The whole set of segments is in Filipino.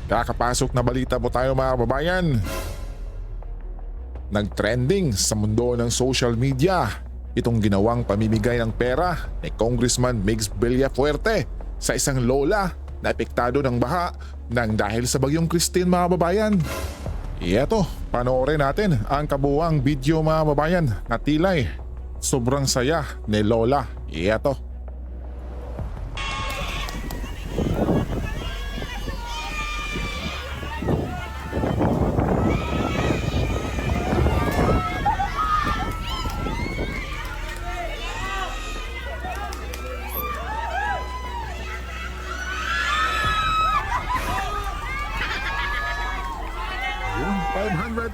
Kakapasok na balita po tayo mga kababayan. Nag-trending sa mundo ng social media itong ginawang pamimigay ng pera ni Congressman Migs Villafuerte sa isang lola na epektado ng baha nang dahil sa bagyong Christine mga kababayan. Ito, panoorin natin ang kabuuang video mga kababayan na tilay sobrang saya ni Lola. Ito. Yung 500.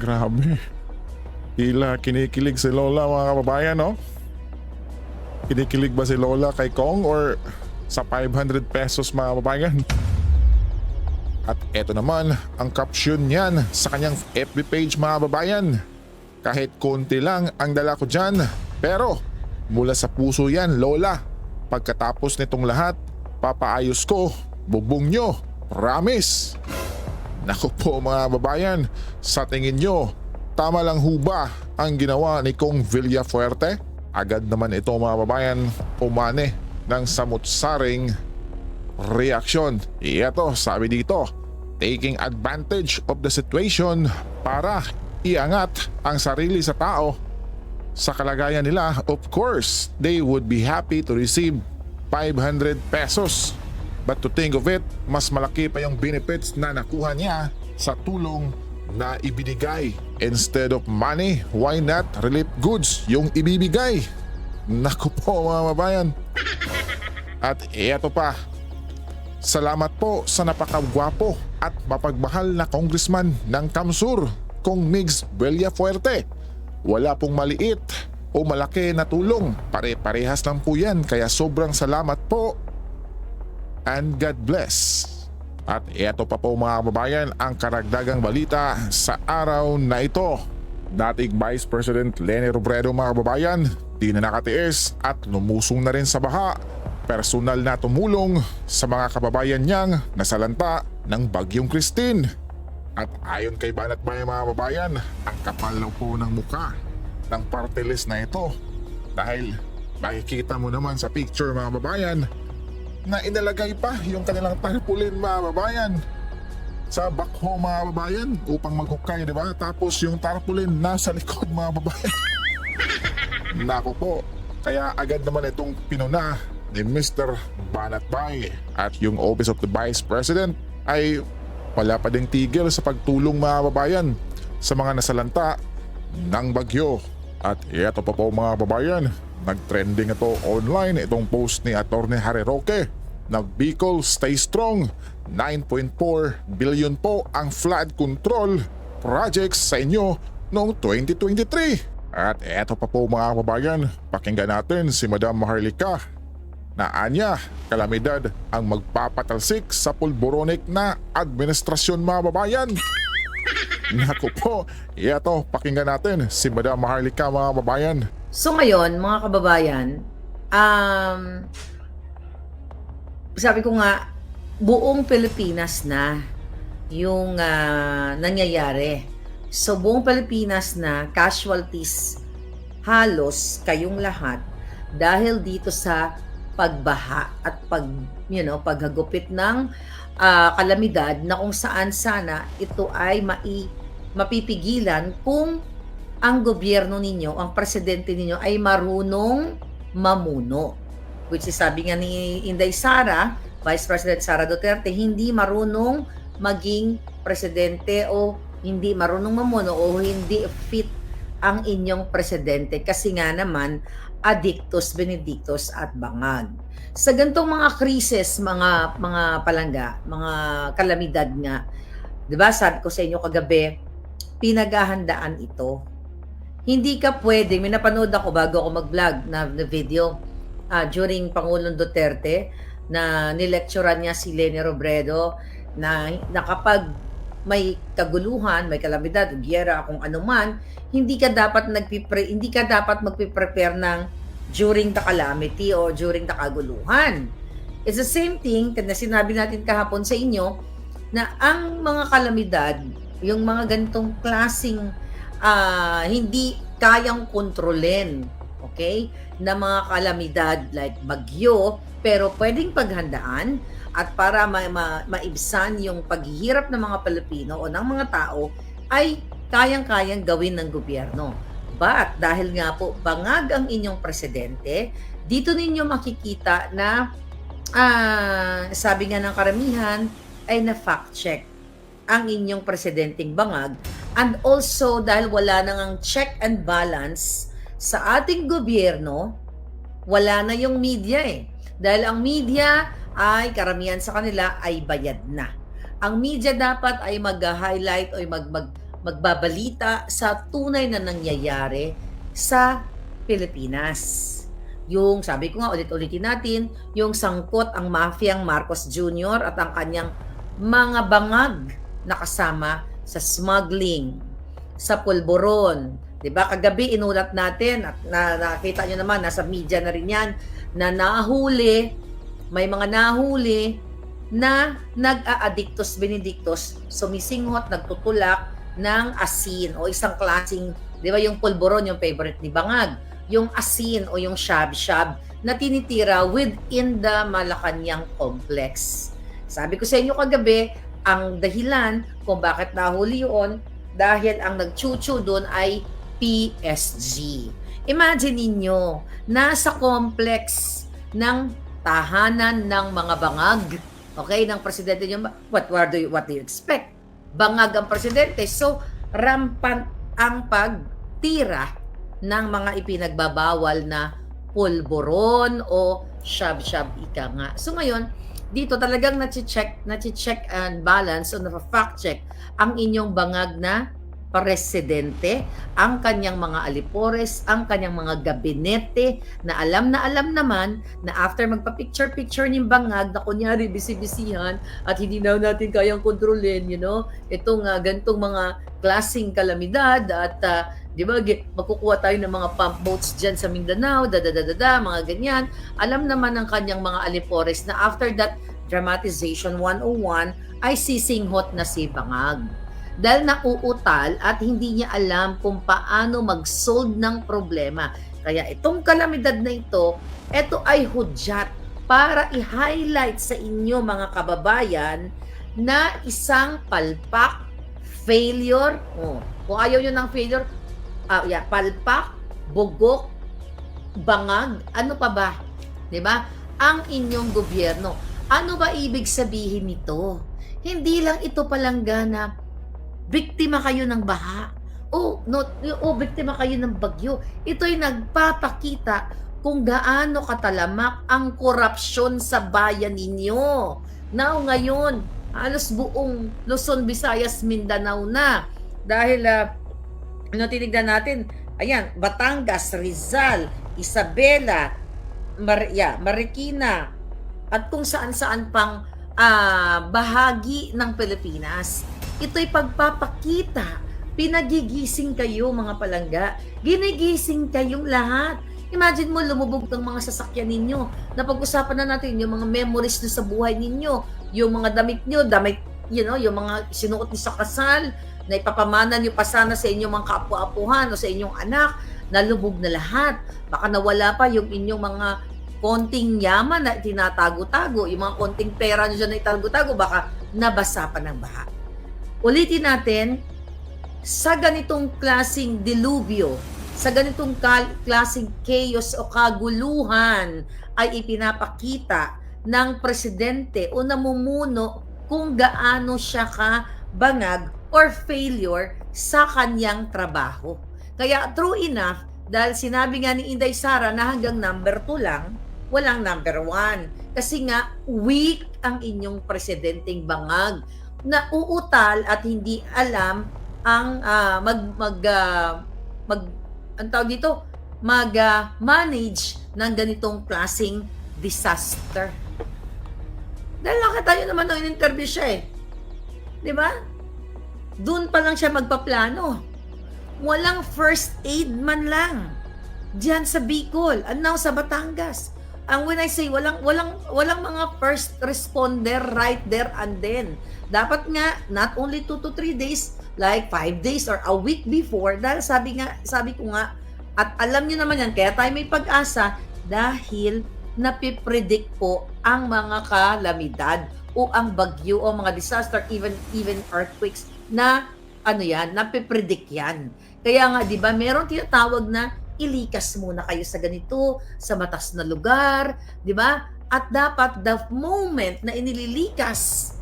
Grabe. Tila kinikilig si Lola mga kababayan, no? Kinikilig ba si Lola kay Kong or sa 500 pesos mga kababayan? At eto naman ang caption niyan sa kanyang FB page mga kababayan. Kahit konti lang ang dala ko dyan, pero mula sa puso yan Lola. Pagkatapos nitong lahat, papaayos ko bubong nyo. Promise. Naku po mga kababayan, sa tingin nyo, tama lang ho ba ang ginawa ni Kong Villafuerte? Agad naman ito mga kababayan, umane ng samut-saring reaksyon. Ito, sabi dito, taking advantage of the situation para iangat ang sarili sa tao. Sa kalagayan nila, of course, they would be happy to receive 500 pesos. But to think of it, mas malaki pa yung benefits na nakuha niya sa tulong na ibinigay. Instead of money, why not relief goods yung ibibigay? Naku po mga mabayan. At eto pa, salamat po sa napakagwapo at mapagmahal na congressman ng Kamsur, Kong Migs Villafuerte. Wala pong maliit o malaki na tulong. Pare-parehas lang po yan, kaya sobrang salamat po. And God bless. At eto pa po mga kababayan ang karagdagang balita sa araw na ito. Dating Vice President Leni Robredo mga kababayan, di na nakatiis at lumusong na rin sa baha. Personal na tumulong sa mga kababayan niyang nasalanta ng bagyong Christine. At ayon kay Banat Bayan mga kababayan, ang kapal daw po ng muka ng party list na ito. Dahil makikita mo naman sa picture mga kababayan na inalagay pa yung kanilang tarpaulin mga kababayan sa backhoe mga kababayan upang maghukay, di ba? Tapos yung tarpaulin nasa likod mga kababayan. Nako po, kaya agad naman itong pinuna ni Mr. Banat Bay. At yung Office of the Vice President ay wala pa ding tigil sa pagtulong mga kababayan sa mga nasalanta ng bagyo. At ito pa po mga kababayan, nag-trending ito online itong post ni Atty. Harry Roque na Bicol Stay Strong. 9.4 billion po ang flood control projects sa inyo noong 2023. At eto pa po mga kababayan, pakinggan natin si Madam Maharlika na anya kalamidad ang magpapatalsik sa pulboronik na administrasyon mga kababayan. Naku po, ito pakinggan natin si Madam Maharlika mga kababayan. So ngayon, mga kababayan, sabi ko nga, buong Pilipinas na yung nangyayari. So buong Pilipinas na, casualties, halos kayong lahat dahil dito sa pagbaha at paghagupit ng kalamidad na kung saan sana ito ay mapipigilan kung ang gobyerno ninyo, ang presidente ninyo ay marunong mamuno. Which is sabi nga ni Inday Sara, Vice President Sara Duterte, hindi marunong maging presidente o hindi marunong mamuno o hindi fit ang inyong presidente kasi nga naman addictus, benedictus at bangag. Sa gantong mga krisis, mga palangga, mga kalamidad nga, 'di ba? Sabi ko sa inyo kagabi, pinaghahandaan ito. Hindi ka pwede, may napanood ako bago ako mag-vlog na video during Pangulong Duterte na nilecturean niya si Leni Robredo na kapag may kaguluhan, may kalamidad, giyera, kung ano man, hindi ka dapat magpe-prepare ng during the calamity or during the kaguluhan. It's the same thing na sinabi natin kahapon sa inyo na ang mga kalamidad, yung mga ganitong klaseng hindi kayang kontrolin, okay, na mga kalamidad like bagyo, pero pwedeng paghandaan at para maibsan yung paghihirap ng mga Pilipino o ng mga tao ay kayang-kayang gawin ng gobyerno. But dahil nga po bangag ang inyong presidente, dito ninyo makikita na sabi nga ng karamihan ay na-fact check ang inyong presidenteng bangag, and also dahil wala nang ang check and balance sa ating gobyerno, wala na yung media dahil ang media ay karamihan sa kanila ay bayad na. Ang media dapat ay mag-highlight o magbabalita sa tunay na nangyayari sa Pilipinas. Yung sabi ko nga, ulit-ulitin natin, yung sangkot ang mafiyang Marcos Jr. at ang kanyang mga bangag na kasama sa smuggling, sa pulburon. Diba? Kagabi inulat natin at nakita nyo naman, nasa media na rin yan, na nahuli, may mga nahuli na nag-aadictus benedictus, sumisinghot, nagtutulak ng asin o isang klaseng, di ba yung pulburon, yung favorite ni Bangag, yung asin o yung shab-shab na tinitira within the Malacanang complex. Sabi ko sa inyo kagabi, ang dahilan kung bakit nahuli yun, dahil ang nagchuchu doon ay PSG. Imagine ninyo, nasa complex ng tahanan ng mga bangag, okay, ng presidente nyo, what do you expect? Bangag ang presidente, so rampant ang pagtira ng mga ipinagbabawal na pulburon o shab-shab ika nga. So ngayon, dito talagang nachi-check and balance o na-fact check ang inyong bangag na presidente, ang kanyang mga alipores, ang kanyang mga gabinete na alam naman na after magpa-picture-picture ng bangag na kunyari bisi-bisihan at hindi na natin kayang kontrolin, itong gantong mga klaseng kalamidad at di ba, magkukuha tayo ng mga pump boats dyan sa Mindanao, mga ganyan. Alam naman ng kanyang mga alipores na after that dramatization 101 ay sisinghot na si Bangag. Dahil nauutal at hindi niya alam kung paano mag-solve ng problema. Kaya itong kalamidad na ito ay hudyat para i-highlight sa inyo mga kababayan na isang palpak, failure, kung ayaw nyo ng failure, palpak, bugok, bangag, ano pa ba? 'Di ba? Ang inyong gobyerno. Ano ba ibig sabihin nito? Hindi lang ito palanggana biktima kayo ng baha. Biktima kayo ng bagyo. Ito'y nagpapakita kung gaano katalamak ang korupsyon sa bayan ninyo. Now ngayon, halos buong Luzon, Visayas, Mindanao na. Dahil tinignan natin, ayan, Batangas, Rizal, Isabela, Marikina, at kung saan-saan pang bahagi ng Pilipinas. Ito'y pagpapakita. Pinagigising kayo mga palangga. Ginigising kayong lahat. Imagine mo, lumubog ng mga sasakyan ninyo. Napag-usapan na natin yung mga memories nyo sa buhay ninyo. Yung mga damit nyo, yung mga sinuot nyo sa kasal, na ipapamana nyo pa sana sa inyong mga kaapu-apuhan o sa inyong anak, nalubog na lahat. Baka nawala pa yung inyong mga konting yaman na tinatago-tago, yung mga konting pera nyo dyan na itago-tago, baka nabasa pa ng baha. Ulitin natin, sa ganitong klaseng dilubyo, sa ganitong klaseng chaos o kaguluhan ay ipinapakita ng presidente o namumuno kung gaano siya kabangag or failure sa kanyang trabaho. Kaya true enough, dahil sinabi nga ni Inday Sara na hanggang number 2 lang, walang number 1. Kasi nga, weak ang inyong presidenteng bangag na uutal at hindi alam ang manage ng ganitong klaseng disaster. Dahil nakita nyo naman nung in-interview siya di ba? Doon pa lang siya magpaplano. Walang first aid man lang. diyan sa Bicol, and now sa Batangas. And when I say walang mga first responder right there and then. Dapat nga not only 2 to 3 days, like 5 days or a week before, dahil sabi ko nga, at alam niyo naman yan, kaya tayo may pag-asa dahil napipredict po ang mga kalamidad o ang bagyo o mga disaster, even earthquakes na napipredict yan. Kaya nga, di ba, meron tinatawag na ilikas muna kayo sa ganito, sa matas na lugar, di ba? At dapat the moment na inililikas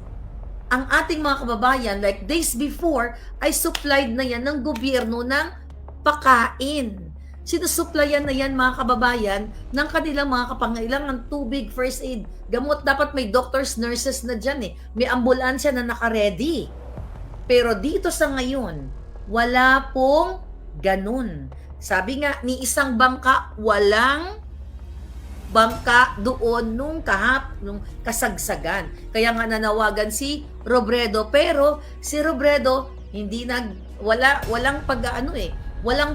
ang ating mga kababayan, like days before, ay supplied na yan ng gobyerno ng pagkain. Sinusuplayan na yan mga kababayan ng kanilang mga kapangailangan, tubig, first aid, gamot. Dapat may doctors, nurses na dyan eh. May ambulansya na naka-ready. Pero dito sa ngayon, wala pong ganun. Sabi nga, ni isang bangka, walang bangka doon nung kasagsagan. Kaya nga nanawagan si Robredo, pero si Robredo hindi walang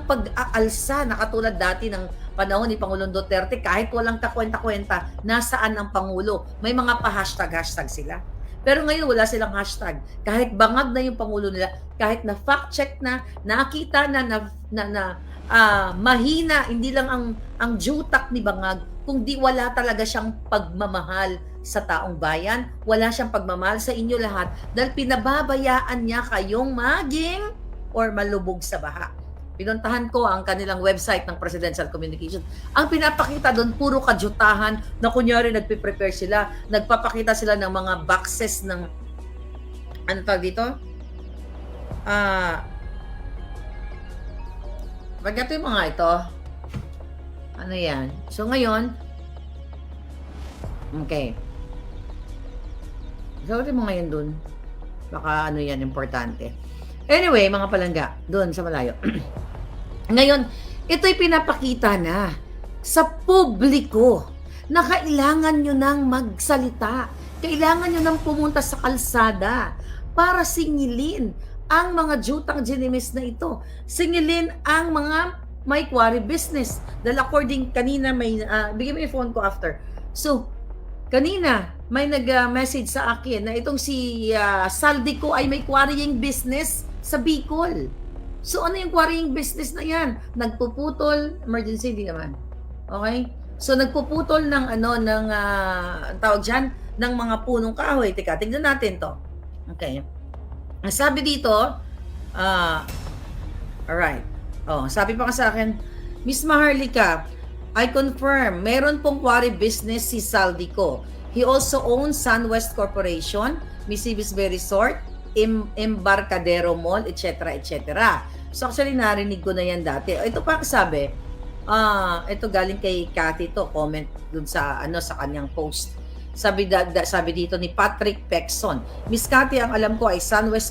pag-aalsa na katulad dati ng panahon ni Pangulong Duterte. Kahit walang kakwenta-kwenta nasaan ang Pangulo, may mga pa-hashtag sila. Pero ngayon wala silang hashtag. Kahit bangag na yung Pangulo nila, kahit na fact check na, nakita na mahina, hindi lang ang jutak ni bangag, kundi wala talaga siyang pagmamahal sa taong bayan, wala siyang pagmamahal sa inyo lahat, dahil pinababayaan niya kayong maging or malubog sa baha. Pinuntahan ko ang kanilang website ng Presidential Communications. Ang pinapakita doon, puro kadyutahan na kunyari nagpe-prepare sila, nagpapakita sila ng mga boxes ng, ano tawag dito? Pagkato yung mga ito, ano yan? So ngayon, okay. So mo ngayon dun. Baka ano yan, importante. Anyway, mga palangga, dun sa malayo. Ngayon, ito'y pinapakita na sa publiko na kailangan nyo nang magsalita. Kailangan nyo nang pumunta sa kalsada para singilin ang mga jutang ginimis na ito. Singilin ang mga may quarry business. Dahil according kanina, bigyan mo yung phone ko after. So, kanina, may nag-message sa akin na itong si Saldico ay may quarrying business sa Bicol. So, ano yung quarrying business na yan? Nagpuputol, emergency, di naman. Okay? So, nagpuputol ng tawag dyan, ng mga punong kahoy. Teka, tignan natin to. Okay. Sabi dito, alright. Sabi pa ka sa akin, Miss Maharlika, I confirm, meron pong quarry business si Saldico. He also owns SunWest Corporation, Misibis Bay Resort, Embarcadero Mall, etc. etc. So actually narinig ko na yan dati. Ito pa sabi, ito galing kay Cathy to, comment dun sa sa kanyang post. Sabi dito ni Patrick Pexon, Miss Cathy, ang alam ko ay SunWest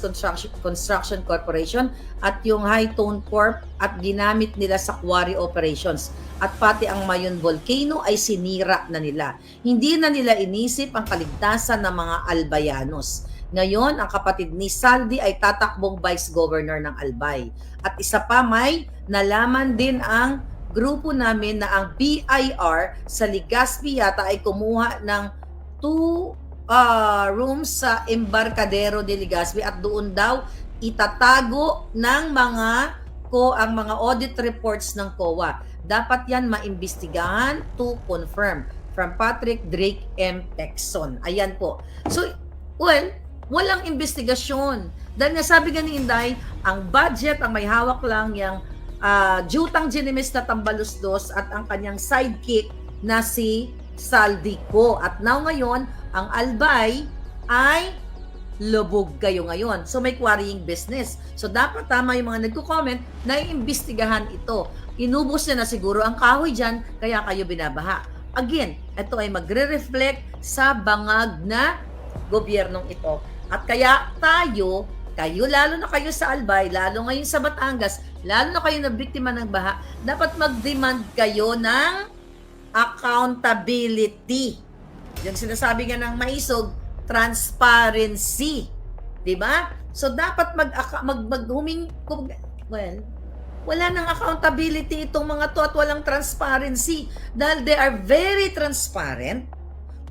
Construction Corporation at yung High Tone Corp at ginamit nila sa quarry operations. At pati ang Mayon Volcano ay sinira na nila. Hindi na nila inisip ang kaligtasan ng mga Albayanos. Ngayon, ang kapatid ni Saldi ay tatakbong Vice Governor ng Albay. At isa pa, may nalaman din ang grupo namin na ang BIR sa Legazpi yata ay kumuha ng 2 rooms sa Embarcadero de Legazpi at doon daw itatago ng ang mga audit reports ng COA. Dapat yan maimbestigahan to confirm. From Patrick Drake M. Pexon. Ayan po. So, walang investigasyon. Dahil nasabi nga ni Inday, ang budget, ang may hawak lang yung jutang ginimis na Tambalusdos at ang kanyang sidekick na si Saldico. At now ngayon, ang Albay ay lubog kayo ngayon. So may quarrying business. So dapat tama yung mga nagko-comment na iimbestigahan ito. Inubos na siguro ang kahoy dyan, kaya kayo binabaha. Again, ito ay magre-reflect sa bangag na gobyernong ito. At kaya kayo lalo na kayo sa Albay, lalo ngayon sa Batangas, lalo na kayo na biktima ng baha, dapat mag-demand kayo ng accountability. Yung sinasabi nga ng Maisog, transparency. Diba? So dapat Wala nang accountability itong mga to at walang transparency dahil they are very transparent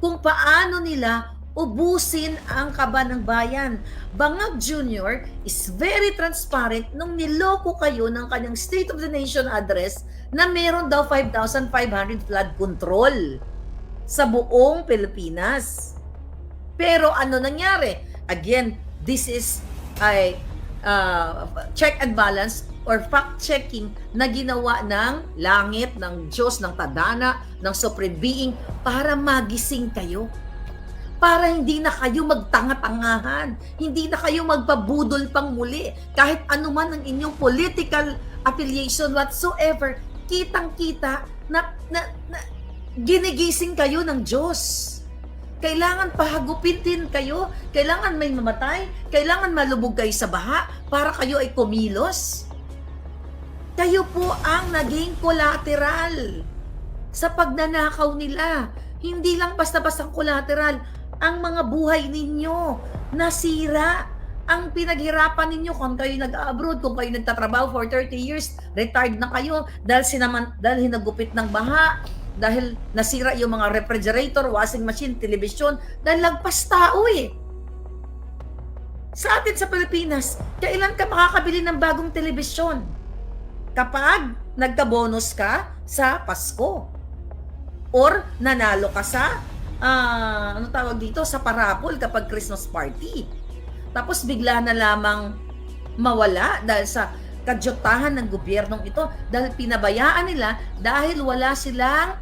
kung paano nila ubusin ang kaba ng bayan. Bangag Jr. is very transparent nung niloko kayo ng kanyang State of the Nation address na meron daw 5,500 flood control sa buong Pilipinas. Pero ano nangyari? Again, this is a check and balance or fact-checking na ginawa ng langit, ng Diyos, ng Tadhana, ng Supreme Being para magising kayo. Para hindi na kayo magtanga-tangahan, hindi na kayo magpabudol pang muli. Kahit anuman ang inyong political affiliation whatsoever, kitang-kita na ginigising kayo ng Diyos. Kailangan pahagupitin kayo, kailangan may mamatay, kailangan malubog kayo sa baha para kayo ay kumilos. Kayo po ang naging collateral sa pagnanakaw nila. Hindi lang basta-basta collateral, ang mga buhay ninyo nasira. Ang pinaghirapan ninyo kung kayo nag-abroad, kung kayo nagtatrabaho for 30 years, retired na kayo dahil hinagupit ng baha, dahil nasira yung mga refrigerator, washing machine, television, dahil lagpas tao eh. Sa atin sa Pilipinas, kailan ka makakabili ng bagong telebisyon? Kapag nagka-bonus ka sa Pasko. Or nanalo ka sa, sa parapol kapag Christmas party. Tapos bigla na lamang mawala dahil sa kadyutahan ng gobyernong ito, dahil pinabayaan nila, dahil wala silang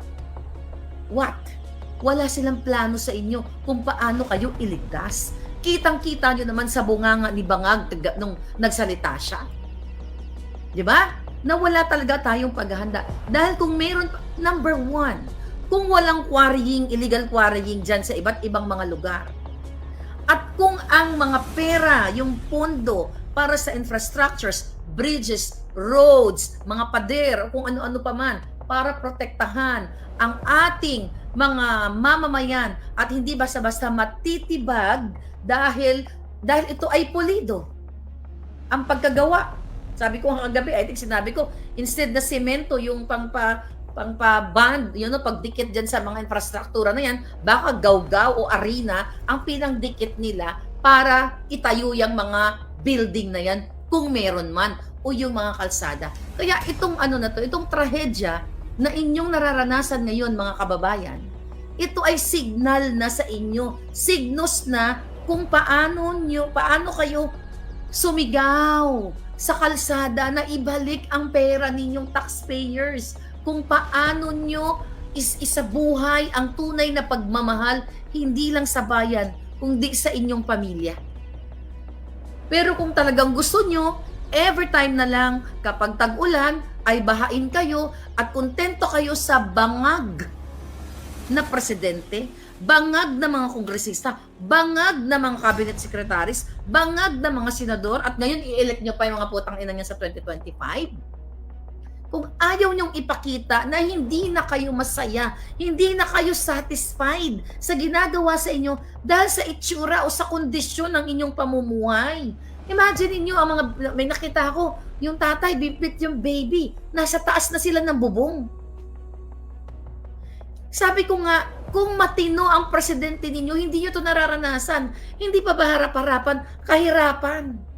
wala silang plano sa inyo kung paano kayo iligtas. Kitang-kita nyo naman sa bunganga ni Bangag nung nagsalita siya. Di ba? Na wala talaga tayong paghahanda. Dahil kung meron, number one, kung walang quarrying, illegal quarrying dyan sa iba't ibang mga lugar, at kung ang mga pera, yung pondo para sa infrastructures, bridges, roads, mga pader, o kung ano-ano pa man, para protektahan ang ating mga mamamayan at hindi basta-basta matitibag dahil ito ay pulido. Ang pagkagawa, sabi ko kagabi, I think sinabi ko, instead na semento yung pangpa-band, pagdikit dyan sa mga infrastruktura na yan, baka gawgaw o arena ang pinangdikit nila para itayo yung mga building na yan kung meron man o yung mga kalsada. Kaya itong itong trahedya na inyong nararanasan ngayon mga kababayan, ito ay signal na sa inyo, signos na kung paano kayo sumigaw sa kalsada na ibalik ang pera ninyong taxpayers, kung paano nyo isabuhay ang tunay na pagmamahal, hindi lang sa bayan, kundi sa inyong pamilya. Pero kung talagang gusto nyo, every time na lang kapag tag-ulan, ay bahain kayo at kontento kayo sa bangag na presidente, bangag na mga kongresista, bangag na mga cabinet secretaries, bangag na mga senador, at ngayon i-elect nyo pa yung mga putang ina niya sa 2025. Kung ayaw nyong ipakita na hindi na kayo masaya, hindi na kayo satisfied sa ginagawa sa inyo dahil sa itsura o sa kondisyon ng inyong pamumuhay. Imagine niyo may nakita ako, yung tatay, bibit yung baby, nasa taas na sila ng bubong. Sabi ko nga, kung matino ang presidente ninyo, hindi nyo ito nararanasan. Hindi pa ba harap-harapan, kahirapan.